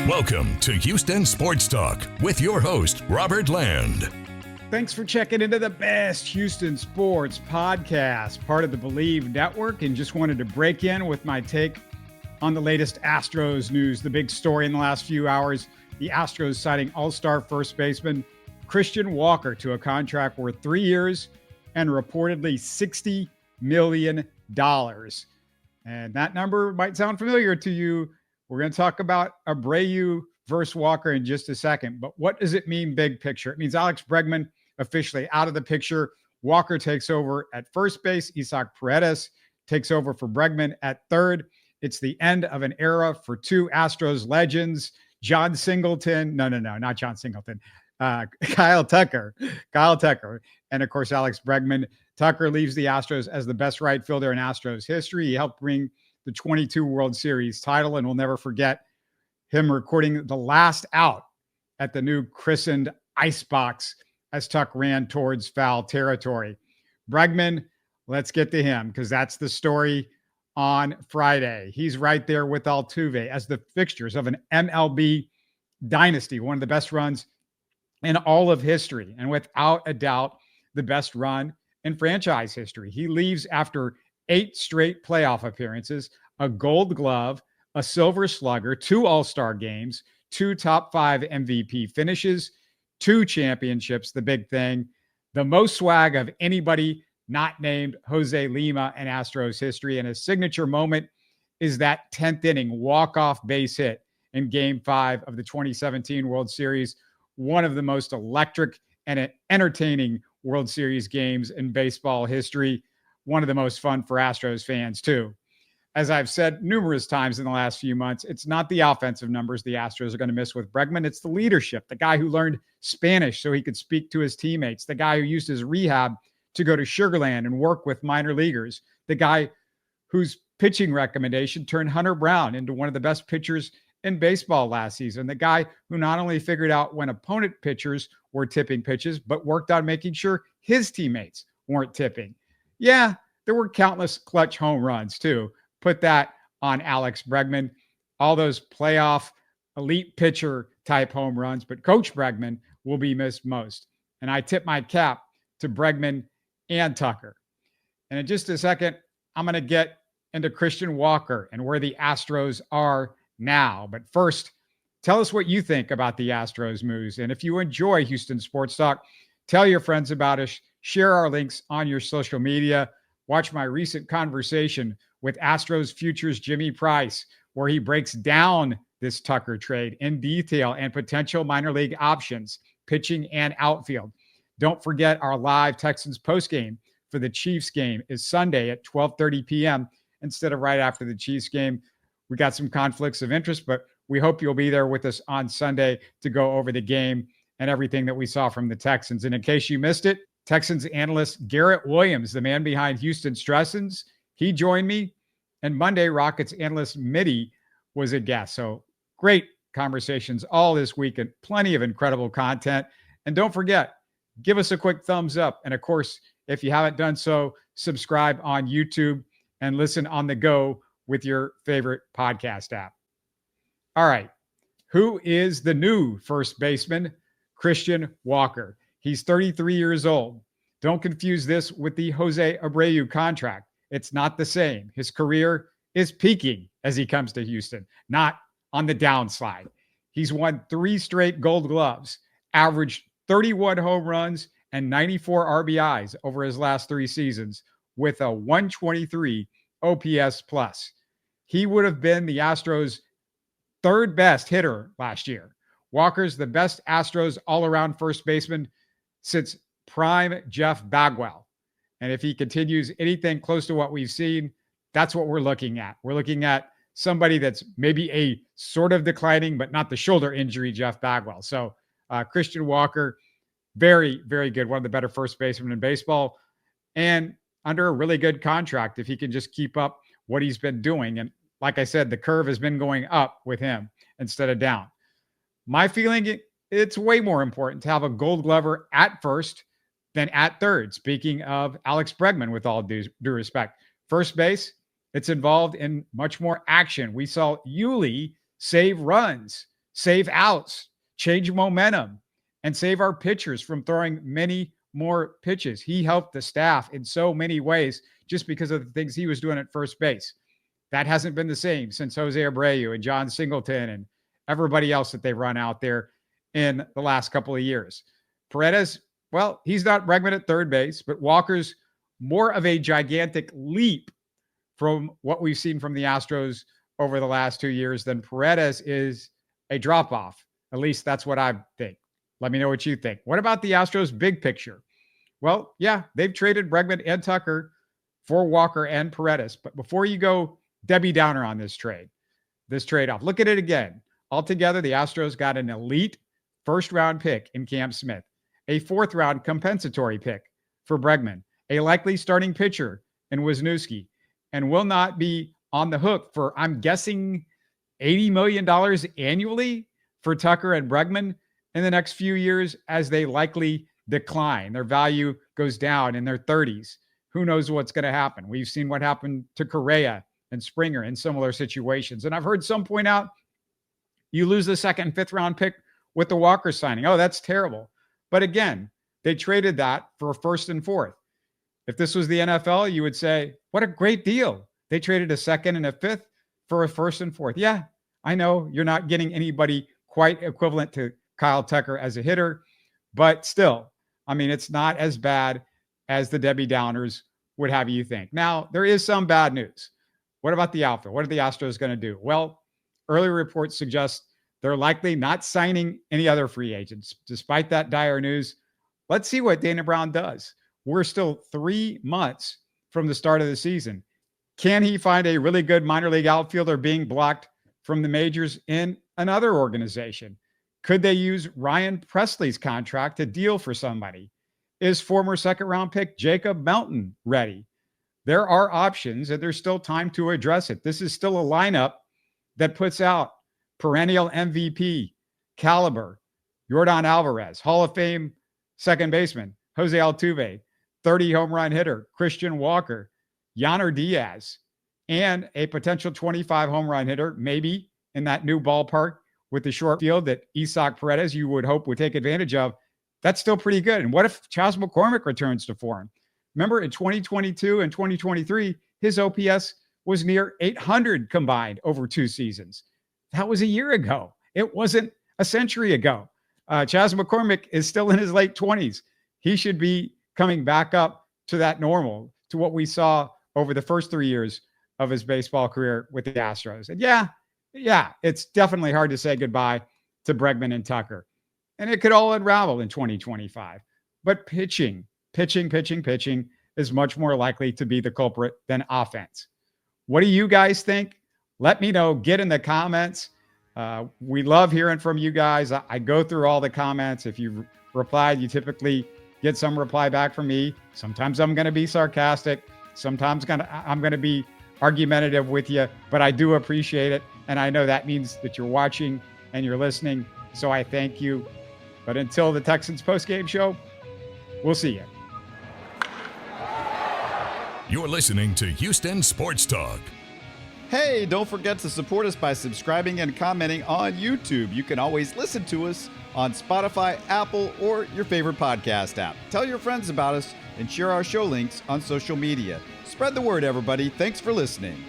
Welcome to Houston Sports Talk with your host, Robert Land. Thanks for checking into the best Houston sports podcast, part of the Bleav Network, and just wanted to break in with my take on the latest Astros news. The big story in the last few hours, the Astros signing all-star first baseman Christian Walker to a contract worth 3 years and reportedly $60 million. And that number might sound familiar to you. We're going to talk about Abreu versus Walker in just a second. But what does it mean big picture? It means Alex Bregman officially out of the picture. Walker takes over at first base. Isaac Paredes takes over for Bregman at third. It's the end of an era for two Astros legends, John Singleton. No, not John Singleton. Kyle Tucker. And, of course, Alex Bregman. Tucker leaves the Astros as the best right fielder in Astros history. He helped bring the 22 World Series title, and we'll never forget him recording the last out at the new christened Icebox as Tuck ran towards foul territory. Bregman, let's get to him because that's the story on Friday. He's right there with Altuve as the fixtures of an MLB dynasty, one of the best runs in all of history, and without a doubt, the best run in franchise history. He leaves after 8 straight playoff appearances, a Gold Glove, a Silver Slugger, 2 All-Star games, 2 top 5 MVP finishes, 2 championships, the big thing, the most swag of anybody not named Jose Lima in Astros history. And his signature moment is that 10th inning walk-off base hit in Game 5 of the 2017 World Series, one of the most electric and entertaining World Series games in baseball history. One of the most fun for Astros fans, too. As I've said numerous times in the last few months, it's not the offensive numbers the Astros are going to miss with Bregman. It's the leadership, the guy who learned Spanish so he could speak to his teammates, the guy who used his rehab to go to Sugar Land and work with minor leaguers, the guy whose pitching recommendation turned Hunter Brown into one of the best pitchers in baseball last season, the guy who not only figured out when opponent pitchers were tipping pitches, but worked on making sure his teammates weren't tipping. Yeah, there were countless clutch home runs, too. Put that on Alex Bregman. All those playoff elite pitcher type home runs, but Coach Bregman will be missed most. And I tip my cap to Bregman and Tucker. And in just a second, I'm going to get into Christian Walker and where the Astros are now. But first, tell us what you think about the Astros moves. And if you enjoy Houston Sports Talk, tell your friends about us. Share our links on your social media. Watch my recent conversation with Astros Futures Jimmy Price, where he breaks down this Tucker trade in detail and potential minor league options, pitching and outfield. Don't forget our live Texans postgame for the Chiefs game is Sunday at 12:30 p.m. instead of right after the Chiefs game. We got some conflicts of interest, but we hope you'll be there with us on Sunday to go over the game and everything that we saw from the Texans. And in case you missed it, Texans analyst Garrett Williams, the man behind Houston Stressins, he joined me. And Monday, Rockets analyst Mitty was a guest. So great conversations all this week and plenty of incredible content. And don't forget, give us a quick thumbs up. And of course, if you haven't done so, subscribe on YouTube and listen on the go with your favorite podcast app. All right. Who is the new first baseman? Christian Walker. He's 33 years old. Don't confuse this with the Jose Abreu contract. It's not the same. His career is peaking as he comes to Houston, not on the downslide. He's won 3 straight Gold Gloves, averaged 31 home runs and 94 RBIs over his last 3 seasons with a 123 OPS plus. He would have been the Astros' 3rd best hitter last year. Walker's the best Astros all-around first baseman since prime Jeff Bagwell. And if he continues anything close to what we've seen, that's what we're looking at. We're looking at somebody that's maybe a sort of declining, but not the shoulder injury Jeff Bagwell. So Christian Walker, very, very good. One of the better first basemen in baseball. And under a really good contract if he can just keep up what he's been doing. And like I said, the curve has been going up with him instead of down. My feeling, it's way more important to have a Gold Glover at first than at third. Speaking of Alex Bregman, with all due respect, first base, it's involved in much more action. We saw Yuli save runs save outs, change momentum, and save our pitchers from throwing many more pitches. He helped the staff in so many ways just because of the things he was doing at first base. That hasn't been the same since Jose Abreu and John Singleton and everybody else that they've run out there in the last couple of years. Paredes, well, he's not Bregman at third base, but Walker's more of a gigantic leap from what we've seen from the Astros over the last 2 years than Paredes is a drop-off. At least that's what I think. Let me know what you think. What about the Astros' big picture? Well, yeah, they've traded Bregman and Tucker for Walker and Paredes. But before you go Debbie Downer on this trade-off, look at it again. Altogether, the Astros got an elite first-round pick in Cam Smith, a fourth-round compensatory pick for Bregman, a likely starting pitcher in Wisniewski, and will not be on the hook for, I'm guessing, $80 million annually for Tucker and Bregman in the next few years as they likely decline. Their value goes down in their 30s. Who knows what's going to happen? We've seen what happened to Correa and Springer in similar situations. And I've heard some point out, you lose the second and fifth round pick with the Walker signing. Oh, that's terrible. But again, they traded that for a first and fourth. If this was the NFL, you would say, what a great deal. They traded a second and a fifth for a first and fourth. Yeah, I know you're not getting anybody quite equivalent to Kyle Tucker as a hitter, but still, I mean, it's not as bad as the Debbie Downers would have you think. Now, there is some bad news. What about the outfield? What are the Astros going to do? Well, earlier reports suggest they're likely not signing any other free agents. Despite that dire news, let's see what Dana Brown does. We're still 3 months from the start of the season. Can he find a really good minor league outfielder being blocked from the majors in another organization? Could they use Ryan Presley's contract to deal for somebody? Is former second-round pick Jacob Melton ready? There are options, and there's still time to address it. This is still a lineup that puts out perennial MVP caliber Yordan Alvarez, Hall of Fame second baseman Jose Altuve, 30 home run hitter Christian Walker, Yainer Diaz, and a potential 25 home run hitter, maybe in that new ballpark with the short field that Isaac Paredes, you would hope, would take advantage of. That's still pretty good. And what if Chas McCormick returns to form? Remember, in 2022 and 2023, his OPS was near 800 combined over 2 seasons. That was a year ago. It wasn't a century ago. Chas McCormick is still in his late 20s. He should be coming back up to that normal, to what we saw over the first 3 years of his baseball career with the Astros. And yeah, it's definitely hard to say goodbye to Bregman and Tucker. And it could all unravel in 2025. But pitching is much more likely to be the culprit than offense. What do you guys think? Let me know. Get in the comments. We love hearing from you guys. I go through all the comments. If you replied, you typically get some reply back from me. Sometimes I'm going to be sarcastic. Sometimes I'm going to be argumentative with you, but I do appreciate it. And I know that means that you're watching and you're listening. So I thank you. But until the Texans postgame show, we'll see you. You're listening to Houston Sports Talk. Hey, don't forget to support us by subscribing and commenting on YouTube. You can always listen to us on Spotify, Apple, or your favorite podcast app. Tell your friends about us and share our show links on social media. Spread the word, everybody. Thanks for listening.